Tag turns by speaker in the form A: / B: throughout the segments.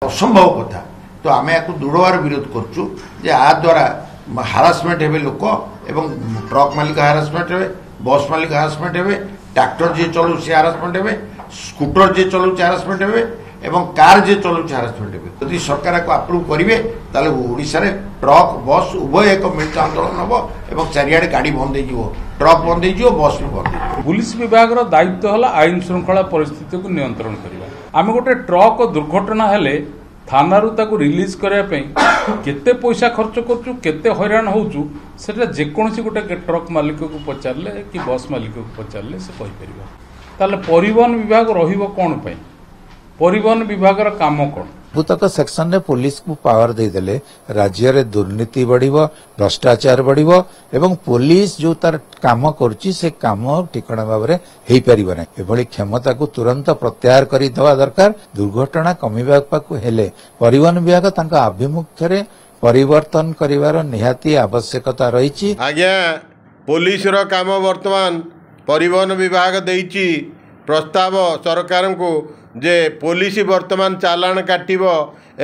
A: असंभव कथा तो आम या दृढ़ विरोध करुँ द्वारा हारासमेंट हे लोक एवं ट्रक मालिक हारासमेंट हे बस मालिक हारासमेंट हे ट्रैक्टर जी चलू सी हारासमेंट हे स्कूटर जी चलू हारासमेंट हे एवं कार जे चलू हारासमेंट हे यदि सरकार को अप्रूव करेंगे ताले ओडिशा रे ट्रक बस उभय एक मिलित आंदोलन हम और चारिआडे गाड़ी बंद हो ट्रक बंद हो बस भी बंद हो।
B: पुलिस विभाग दायित्व है आईन श्रृंखला परिस्थिति को नियंत्रण करवा। आम गोटे ट्रक दुर्घटना हेले थानारू ताकू रिलीज करने केते पैसा खर्च करूँ केते हैरान होचु सेटा जेकोसी गोटे ट्रक मालिक को पचारे कि बस मालिक को पचारे से कहीपर ताले परिवहन विभाग रहिबो कोन पई परिवहन विभाग काम कौन
C: भूतक सेक्शन रे पुलिस को पावर देदेले राज्य रे दुर्नीति बढ़िबो भ्रष्टाचार बढ़िबो एवं पुलिस जो तार काम करची से काम ठिकाना भाव में हेई परिबो नै एभली क्षमता को तुरंत प्रत्याहार करि देवा दरकार। दुर्घटना कमिबा पाकु हेले परिवहन विभाग तांका अभिमुख्य रे परिवर्तन करिवार निहाती आवश्यकता रहिछि।
D: आज्ञा पुलिस रो काम वर्तमान परिवहन विभाग देइछि प्रस्ताव सरकार को जे पुलिस वर्तमान चालान काटिबो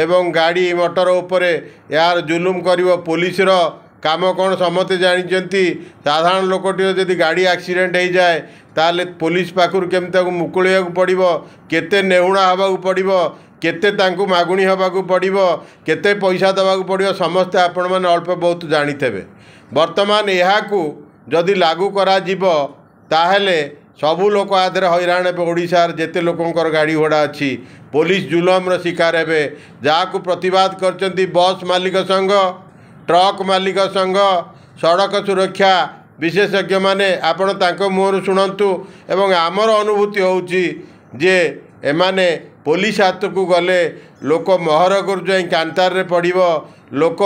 D: एवं गाड़ी मोटर उपरे यार जुलुम करिवो पुलिस रो काम कौन समते जानिचंती। साधारण लोकटी जदि गाड़ी एक्सीडेंट हो जाए ताले पुलिस पाखुर केमता मुकुलिया पड़िबो केते नेहुणा हबाकू पड़िबो केते तांकू मागुणी हबाकू पड़िबो केते पैसा दबाकू पड़िबो समस्ते आपण माने अल्प बहुत जानिथेबे। वर्तमान यहाकू जदि लागू करा जिवो ताहेले सबू लोक आधे हैरान हे ओडिशार जेते लोकंकर गाड़ी घोड़ा अच्छी पुलिस जुलम शिकार हे जहाँ प्रतिवाद करचंती बस मालिक संघ ट्रक मालिक संघ सड़क सुरक्षा विशेषज्ञ माने आपण तांको मुहर शुणु एवं आमर अनुभूति होउची जे एमाने पुलिस हाथ को गले लोक महर कर कांतार रे पड़िबो लोक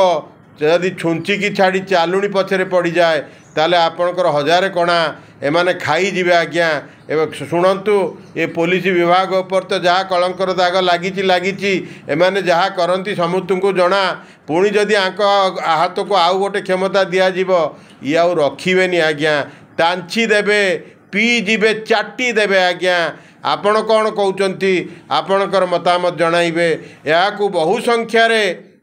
D: जदि छुंचिकी छाड़ी चालुणी पछरे पड़ जाए ताले आपणकर हजार कणा एमाने खाई जिवे। आज्ञा एवं शुणु ये पुलिस विभाग उपर तो जहाँ कलंकर दाग लगी एमाने जहाँ करती समस्त को जना पुणी जदि हाथ को आउ गोटे क्षमता दिज्व ये आउ रखिबेनी आज्ञा टांछी देबे पी जीवे चाटी देबे। आज्ञा आपण कौन कहते आपणकर मतामत जणाइबे या बहु संख्यार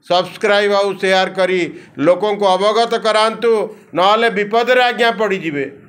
D: सब्सक्राइब आउ शेयर करी लोकों को अवगत करांतु नहले विपद रे आज्ञा पड़ी जिवे।